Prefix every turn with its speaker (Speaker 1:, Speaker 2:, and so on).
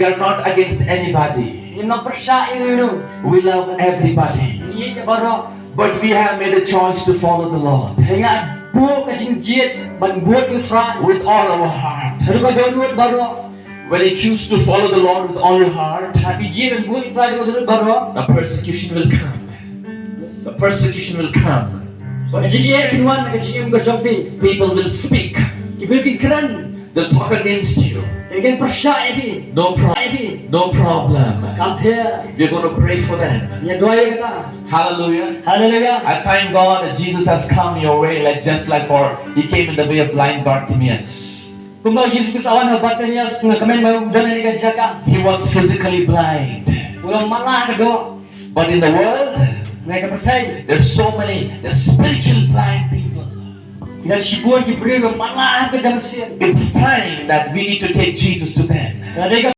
Speaker 1: We are not against anybody.
Speaker 2: Nhưng nó percaya itu.
Speaker 1: We love everybody.
Speaker 2: Ini baru.
Speaker 1: But we have made a choice to follow the Lord
Speaker 2: Dengan buat kecil-kecil, buat utara.
Speaker 1: with all our heart.
Speaker 2: Kalau kau download baru.
Speaker 1: When you choose to follow the Lord with all your heart,
Speaker 2: Tapi jika buat utara kau download baru.
Speaker 1: the persecution will come. The persecution will come.
Speaker 2: Jika kinuan kecil kau jumpi.
Speaker 1: People will speak.
Speaker 2: Ibu keren.
Speaker 1: They'll talk against you.
Speaker 2: Dengan percaya itu.
Speaker 1: No problem. No problem.
Speaker 2: Kampir.
Speaker 1: We're going to pray for them.
Speaker 2: Ya doa kita.
Speaker 1: Hallelujah.
Speaker 2: Haleluya.
Speaker 1: I thank God that Jesus has come your way, just like He came in the way of blind Bartimaeus.
Speaker 2: Kembali Yesus awan habatnya pengamen mau dan ini jaka.
Speaker 1: He was physically blind,
Speaker 2: Ulang malah kedua.
Speaker 1: but in the world,
Speaker 2: Mereka percaya.
Speaker 1: there's so many spiritual blind people.
Speaker 2: Dan sibuan diberi malah ke jam siang.
Speaker 1: It's time that we need to take Jesus to them.
Speaker 2: Jadi